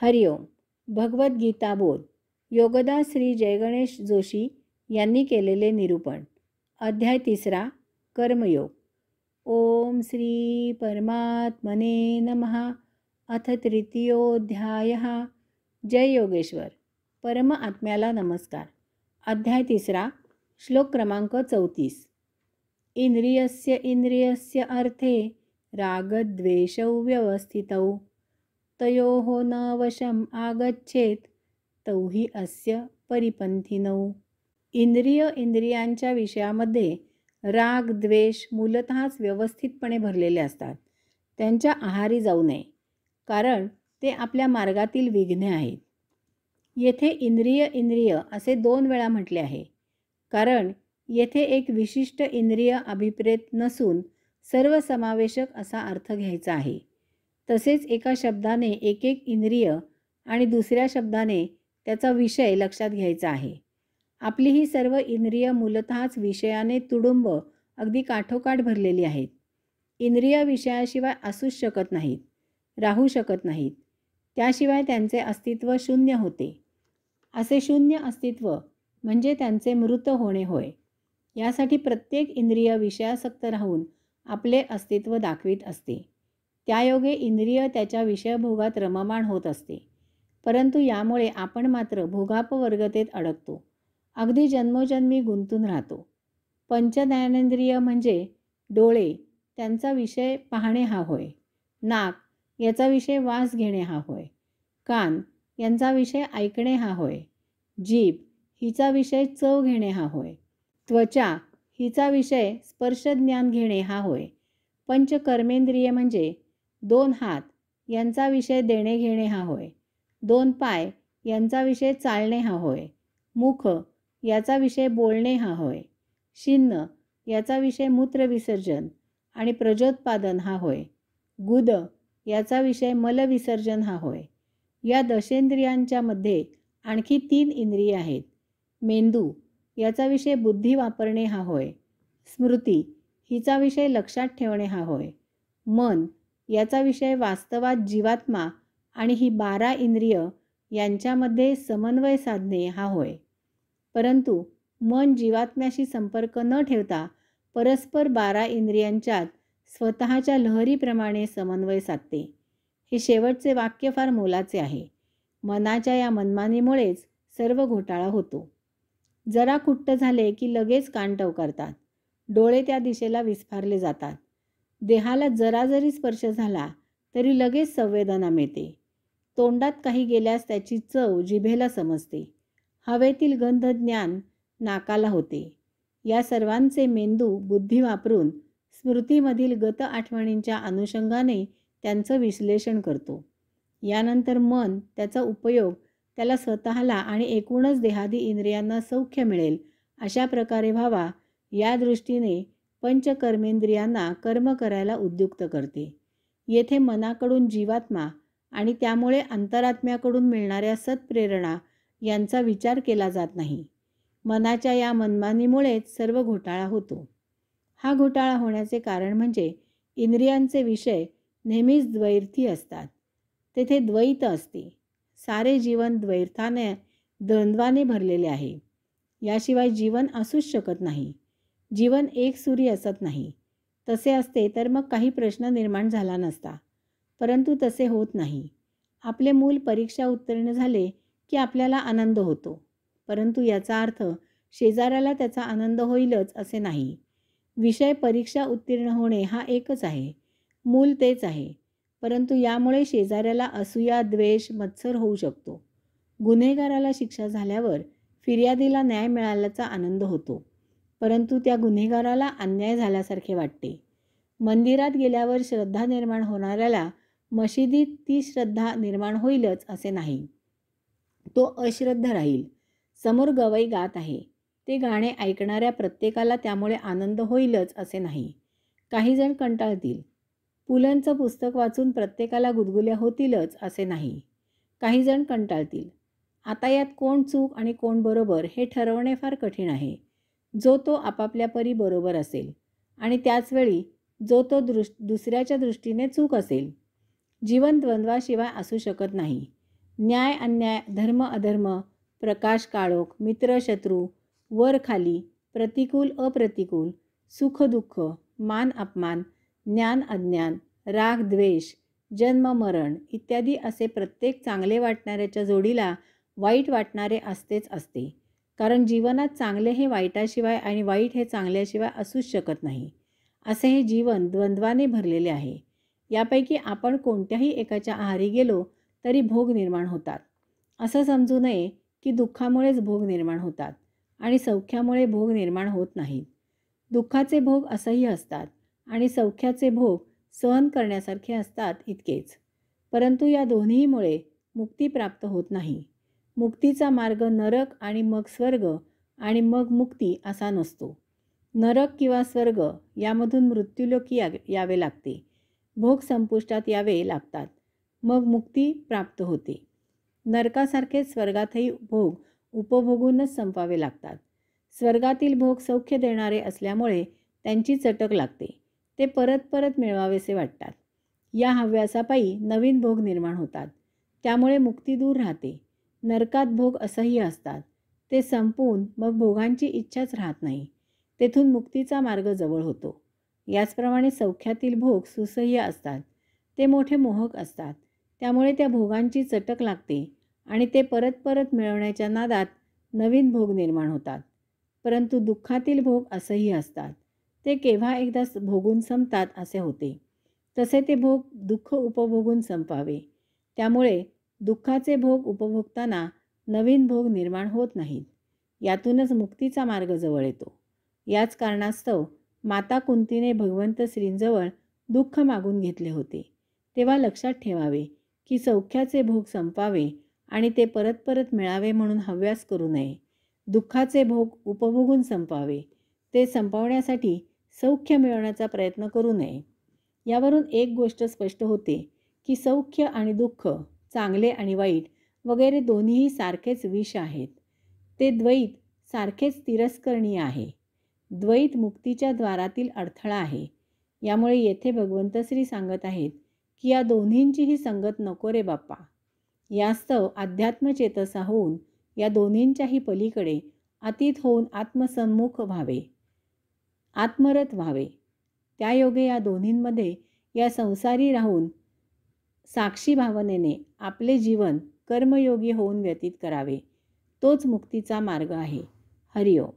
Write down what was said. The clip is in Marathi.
हरिओम. भगवद्गीता बोध. योगदास श्री जयगणेश जोशी यांनी केलेले निरूपण. अध्याय 3. कर्मयोग. ओम श्री परमात्मने नमः. अथ तृतीयोऽध्यायः. जय योगेश्वर. परम आत्म्याला नमस्कार. अध्याय 3. श्लोक क्रमांक 34. इंद्रियस्य इंद्रियस्य अर्थे रागद्वेषौ व्यवस्थितौ तयोः न वशम् आगच्छेत तौ हि अस्य परिपंथिनौ. इंद्रिय इंद्रियांच्या विषयामध्ये राग द्वेष मूलतःच व्यवस्थितपणे भरलेले असतात. त्यांच्या आहारी जाऊ नये, कारण ते आपल्या मार्गातील विघ्ने आहेत. येथे इंद्रिय इंद्रिय असे 2 वेळा म्हटले आहे, कारण येथे एक विशिष्ट इंद्रिय अभिप्रेत नसून सर्वसमावेशक असा अर्थ घ्यायचा आहे. तसेच एका शब्दाने एक एक इंद्रिय आणि दुसऱ्या शब्दाने त्याचा विषय लक्षात घ्यायचा आहे. आपली ही सर्व इंद्रिय मूलतःच विषयाने तुडुंब अगदी काठोकाठ भरलेली आहेत. इंद्रिय विषयाशिवाय असूच शकत नाहीत, राहू शकत नाहीत. त्याशिवाय त्यांचे अस्तित्व शून्य होते. असे शून्य अस्तित्व म्हणजे त्यांचे मृत होणे होय. यासाठी प्रत्येक इंद्रिय विषयासक्त राहून आपले अस्तित्व दाखवित असते. त्यायोगे इंद्रिय त्याच्या विषयभोगात रममाण होत असते. परंतु यामुळे आपण मात्र भोगापवर्गतेत अडकतो. अगदी जन्मोजन्मी गुंतून राहतो. पंचज्ञानेंद्रिय म्हणजे डोळे, त्यांचा विषय पाहणे हा होय. नाक, याचा विषय वास घेणे हा होय. कान, यांचा विषय ऐकणे हा होय. जीभ, हिचा विषय चव घेणे हा होय. त्वचा, हिचा विषय स्पर्शज्ञान घेणे हा होय. पंचकर्मेंद्रिय म्हणजे 2 हात, यांचा विषय देणे घेणे हा होय. 2 पाय, यांचा विषय चालणे हा होय. मुख, याचा विषय बोलणे हा होय. शिन्न, याचा विषय मूत्रविसर्जन आणि प्रजोत्पादन हा होय. गुद, याचा विषय मलविसर्जन हा होय. या दशेंद्रियांच्या मध्ये आणखी 3 इंद्रिये आहेत. मेंदू, याचा विषय बुद्धी वापरणे हा होय. स्मृती, हिचा विषय लक्षात ठेवणे हा होय. मन, याचा विषय वास्तवात जीवात्मा आणि ही 12 इंद्रिय यांच्यामध्ये समन्वय साधणे हा होय. परंतु मन जीवात्म्याशी संपर्क न ठेवता परस्पर 12 इंद्रियांच्यात स्वतःच्या लहरीप्रमाणे समन्वय साधते. हे शेवटचे वाक्य फार मोलाचे आहे. मनाच्या या मनमानीमुळेच सर्व घोटाळा होतो. जरा कुट्ट झाले की लगेच कान टवकारतात. डोळे त्या दिशेला विस्फारले जातात. देहाला जरा जरी स्पर्श झाला तरी लगेच संवेदना मिळते. तोंडात काही गेल्यास त्याची चव जिभेला समजते. हवेतील गंध ज्ञान नाकाला होते. या सर्वांचे मेंदू बुद्धी वापरून स्मृतीमधील गत आठवणींच्या अनुषंगाने त्यांचं विश्लेषण करतो. यानंतर मन त्याचा उपयोग त्याला स्वतःला आणि एकूणच देहादी इंद्रियांना सौख्य मिळेल अशा प्रकारे व्हावा, या दृष्टीने पंचकर्मेंद्रियांना कर्म करायला उद्युक्त करते. येथे मनाकडून जीवात्मा आणि त्यामुळे अंतरात्म्याकडून मिळणाऱ्या सत्प्रेरणा यांचा विचार केला जात नाही. मनाच्या या मनमानीमुळेच सर्व घोटाळा होतो. हा घोटाळा होण्याचे कारण म्हणजे इंद्रियांचे विषय नेहमीच द्वैर्थी असतात. तेथे द्वैत असते. सारे जीवन द्वैर्थाने द्वंद्वाने भरलेले आहे. याशिवाय जीवन असूच शकत नाही. जीवन एकसुरी असत नाही. तसे असते तर मग काही प्रश्न निर्माण झाला नसता. परंतु तसे होत नाही. आपले मूल परीक्षा उत्तीर्ण झाले की आपल्याला आनंद होतो. परंतु याचा अर्थ शेजाऱ्याला त्याचा आनंद होईलच असे नाही. विषय परीक्षा उत्तीर्ण होणे हा एकच आहे. मूल तेच आहे. परंतु यामुळे शेजाऱ्याला असूया द्वेष मत्सर होऊ शकतो. गुन्हेगाराला शिक्षा झाल्यावर फिर्यादीला न्याय मिळाल्याचा आनंद होतो. परंतु त्या गुन्हेगाराला अन्याय झाल्यासारखे वाटते. मंदिरात गेल्यावर श्रद्धा निर्माण होणाऱ्याला मशिदीत ती श्रद्धा निर्माण होईलच असे नाही. तो अश्रद्ध राहील. समोर गवई गात आहे. ते गाणे ऐकणाऱ्या प्रत्येकाला त्यामुळे आनंद होईलच असे नाही. काही जण कंटाळतील. पुलंचं पुस्तक वाचून प्रत्येकाला गुदगुल्या होतीलच असे नाही. काही जण कंटाळतील. आता यात कोण चूक आणि कोण बरोबर हे ठरवणे फार कठीण आहे. जो तो आपापल्या परी बरोबर असेल आणि त्याचवेळी जो तो दुसऱ्याच्या दृष्टीने चूक असेल. जीवन द्वंद्वाशिवाय असू शकत नाही. न्याय अन्याय, धर्म अधर्म, प्रकाश काळोख, मित्र शत्रू, वर खाली, प्रतिकूल अप्रतिकूल, सुख दुःख, मान अपमान, ज्ञान अज्ञान, राग द्वेष, जन्म मरण इत्यादी असे प्रत्येक चांगले वाटणाऱ्याच्या जोडीला वाईट वाटणारे असतेच असते. कारण जीवनात चांगले हे वाईटाशिवाय आणि वाईट हे चांगल्याशिवाय असूच शकत नाही. असे हे जीवन द्वंद्वाने भरलेले आहे. यापैकी आपण कोणत्याही एकाच्या आहारी गेलो तरी भोग निर्माण होतात. असं समजू नये की दुःखामुळेच भोग निर्माण होतात आणि सौख्यामुळे भोग निर्माण होत नाहीत. दुःखाचे भोग असह्य असतात आणि सौख्याचे भोग सहन करण्यासारखे असतात इतकेच. परंतु या दोन्हीमुळे मुक्ती प्राप्त होत नाही. मुक्तीचा मार्ग नरक आणि मग स्वर्ग आणि मग मुक्ती असा नसतो. नरक किंवा स्वर्ग यामधून मृत्यूलोकी यावे लागते. भोग संपुष्टात यावे लागतात. मग मुक्ती प्राप्त होते. नरकासारखे स्वर्गातही भोग उपभोगूनच संपावे लागतात. स्वर्गातील भोग सौख्य देणारे असल्यामुळे त्यांची चटक लागते. ते परत परत मिळवावेसे वाटतात. या हव्यासापायी नवीन भोग निर्माण होतात. त्यामुळे मुक्ती दूर राहते. नरकात भोग असह्य असतात. ते संपवून मग भोगांची इच्छाच राहत नाही. तेथून मुक्तीचा मार्ग जवळ होतो. याचप्रमाणे सौख्यातील भोग सुसह्य असतात. ते मोठे मोहक असतात. त्यामुळे त्या भोगांची चटक लागते आणि ते परत परत मिळवण्याच्या नादात नवीन भोग निर्माण होतात. परंतु दुःखातील भोग असह्य असतात. ते केव्हा एकदा भोगून संपतात असे होते. तसे ते भोग दुःख उपभोगून संपावे. त्यामुळे दुःखाचे भोग उपभोगताना नवीन भोग निर्माण होत नाहीत. यातूनच मुक्तीचा मार्ग जवळ येतो. याच कारणास्तव माता कुंतीने भगवंत श्रींजवळ दुःख मागून घेतले होते. तेव्हा लक्षात ठेवावे की सौख्याचे भोग संपावे आणि ते परत परत मिळावे म्हणून हव्यास करू नये. दुःखाचे भोग उपभोगून संपावे. ते संपवण्यासाठी सौख्य मिळवण्याचा प्रयत्न करू नये. यावरून एक गोष्ट स्पष्ट होते की सौख्य आणि दुःख, चांगले आणि वाईट वगैरे दोन्हीही सारखेच विष आहेत. ते द्वैत सारखेच तिरस्करणीय आहे. द्वैत मुक्तीच्या द्वारातील अडथळा आहे. यामुळे येथे भगवंत श्री सांगत आहेत की या दोन्हींचीही संगत नको रे बाप्पा. यास्तव अध्यात्मचेतसा होऊन या दोन्हींच्याही पलीकडे अतीत होऊन आत्मसन्मुख व्हावे, आत्मरत व्हावे. त्यायोगे या दोन्हींमध्ये या संसारी राहून साक्षी भावनेने आपले जीवन कर्मयोगी होऊन व्यतीत करावे. तोच मुक्तीचा मार्ग आहे. हरिओम.